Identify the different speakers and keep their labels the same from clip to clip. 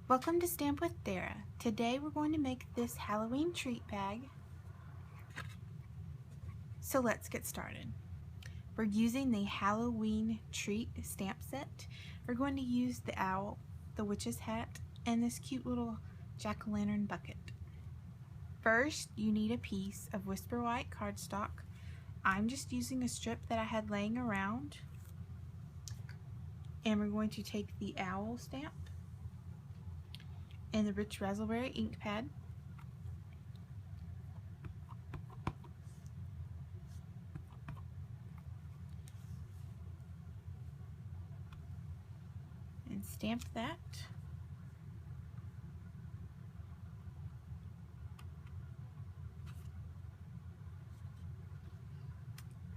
Speaker 1: Welcome to Stamp with Dara. Today we're going to make this Halloween treat bag. So let's get started. We're using the Howl-o-ween Treat stamp set. We're going to use the owl, the witch's hat, and this cute little jack-o'-lantern bucket. First, you need a piece of Whisper White cardstock. I'm just using a strip that I had laying around. And we're going to take the owl stamp and the rich raspberry ink pad. And stamp that.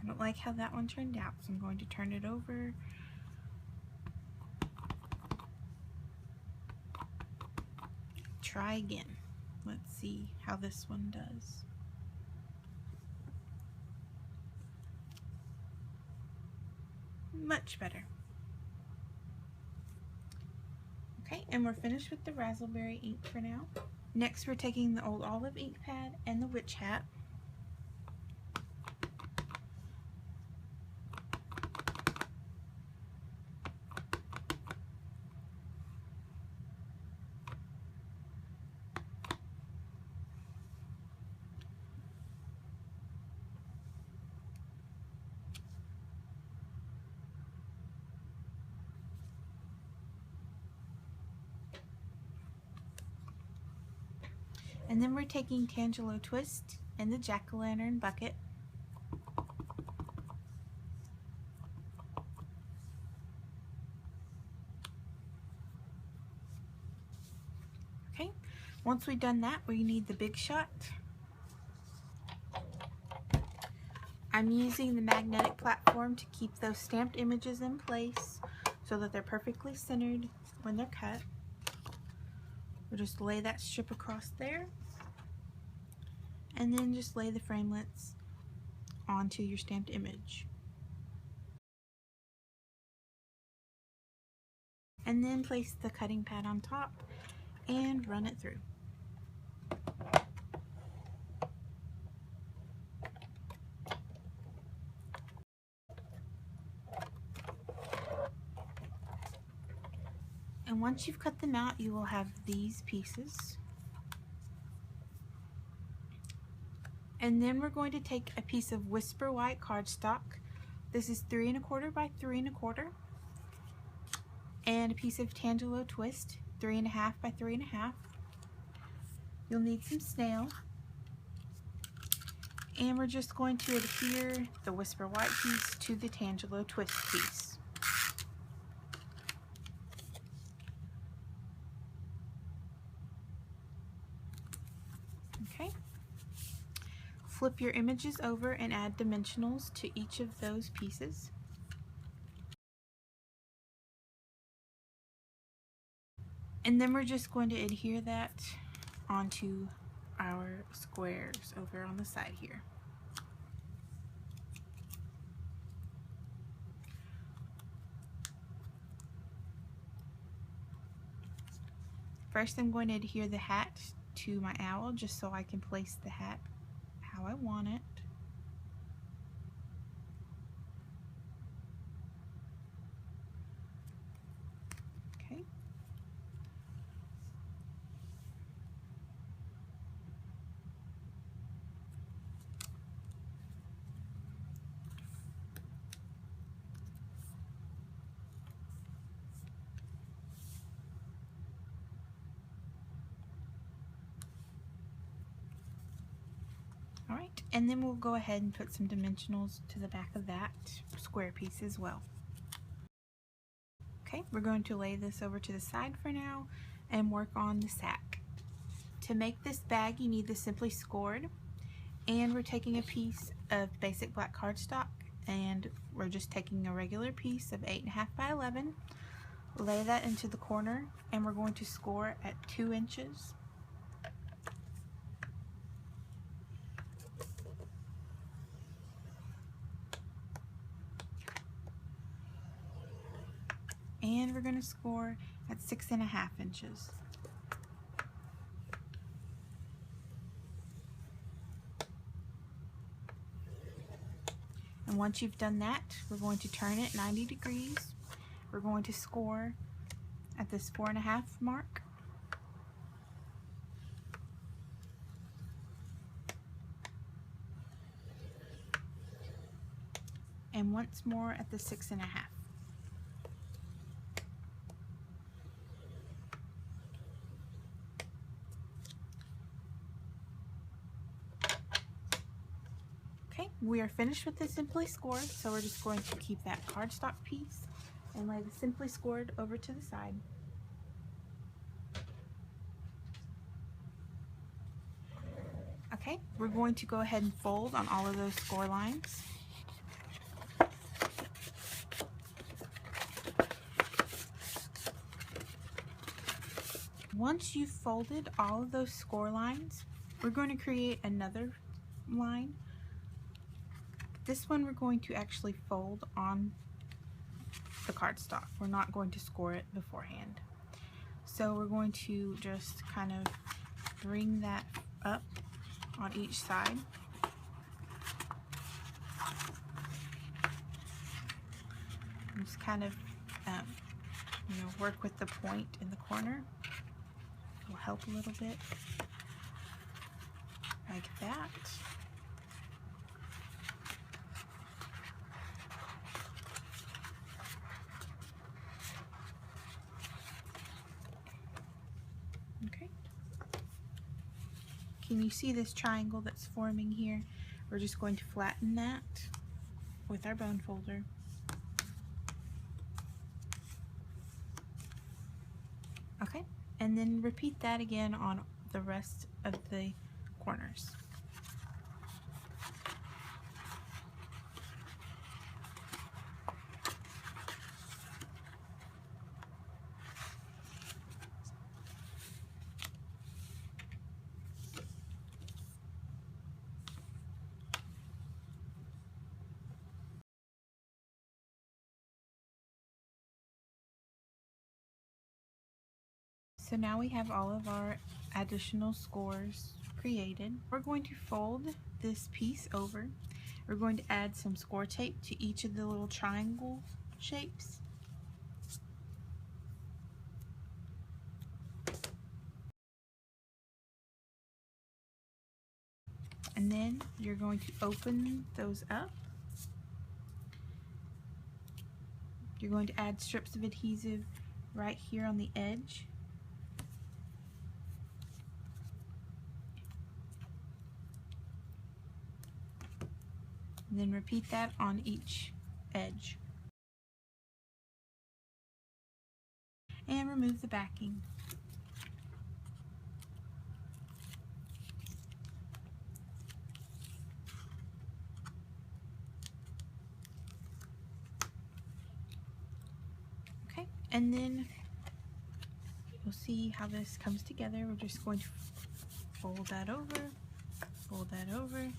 Speaker 1: I don't like how that one turned out, so I'm going to turn it over. Try again. Let's see how this one does. Much better. Okay, and we're finished with the raspberry ink for now. Next, we're taking the old olive ink pad and the witch hat. And then we're taking Tangelo Twist and the jack-o'-lantern bucket. Okay, once we've done that, we need the big shot. I'm using the magnetic platform to keep those stamped images in place so that they're perfectly centered when they're cut. We'll just lay that strip across there. And then just lay the framelits onto your stamped image. And then place the cutting pad on top and run it through. And once you've cut them out, you will have these pieces. And then we're going to take a piece of Whisper White cardstock. This is 3 1/4 by 3 1/4. And a piece of Tangelo Twist, 3 1/2 by 3 1/2. You'll need some snail. And we're just going to adhere the Whisper White piece to the Tangelo Twist piece. Okay. Flip your images over and add dimensionals to each of those pieces. And then we're just going to adhere that onto our squares over on the side here. First, I'm going to adhere the hat to my owl just so I can place the hat how I want it. Okay. Alright, and then we'll go ahead and put some dimensionals to the back of that square piece as well. Okay, we're going to lay this over to the side for now and work on the sack. To make this bag, you need the Simply Scored, and we're taking a piece of basic black cardstock, and we're just taking a regular piece of 8 1/2 by 11. Lay that into the corner, and we're going to score at 2 inches. And we're going to score at 6 1/2 inches. And once you've done that, we're going to turn it 90 degrees. We're going to score at this 4.5 mark. And once more at the 6.5. Okay, we are finished with the Simply Scored, so we're just going to keep that cardstock piece and lay the Simply Scored over to the side. Okay, we're going to go ahead and fold on all of those score lines. Once you've folded all of those score lines, we're going to create another line. This one we're going to actually fold on the cardstock. We're not going to score it beforehand. So we're going to just kind of bring that up on each side. And just kind of work with the point in the corner. Will help a little bit, like that. Okay. Can you see this triangle that's forming here? We're just going to flatten that with our bone folder. Okay. And then repeat that again on the rest of the corners. So now we have all of our additional scores created. We're going to fold this piece over. We're going to add some score tape to each of the little triangle shapes. And then you're going to open those up. You're going to add strips of adhesive right here on the edge. And then repeat that on each edge. And remove the backing. Okay, and then you'll see how this comes together. We're just going to fold that over, fold that over.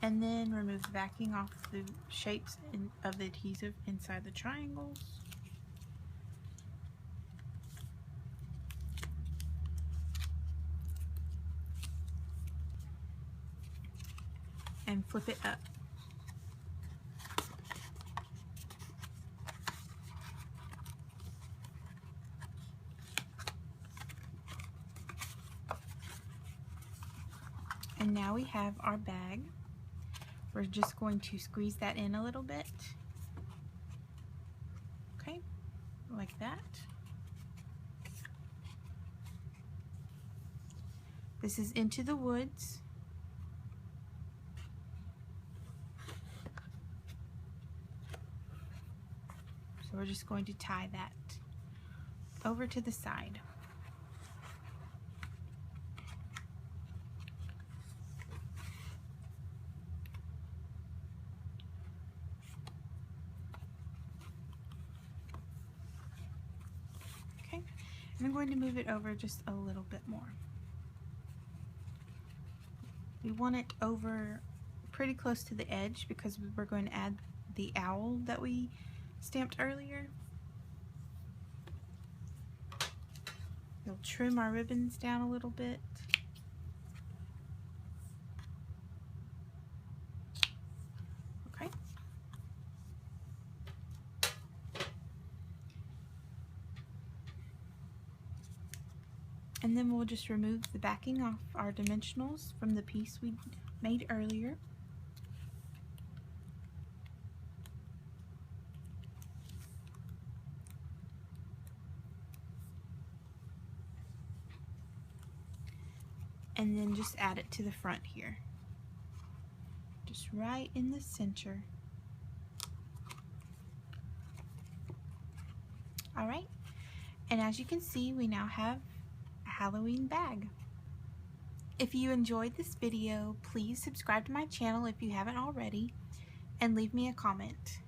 Speaker 1: And then remove the backing off the shapes of the adhesive inside the triangles. And flip it up. And now we have our bag. We're just going to squeeze that in a little bit. Okay, like that. This is Into the Woods. So we're just going to tie that over to the side. I'm going to move it over just a little bit more. We want it over pretty close to the edge because we're going to add the owl that we stamped earlier. We'll trim our ribbons down a little bit. And then we'll just remove the backing off our dimensionals from the piece we made earlier. And then just add it to the front here. Just right in the center. Alright, and as you can see, we now have a Halloween bag. If you enjoyed this video, please subscribe to my channel if you haven't already, and leave me a comment.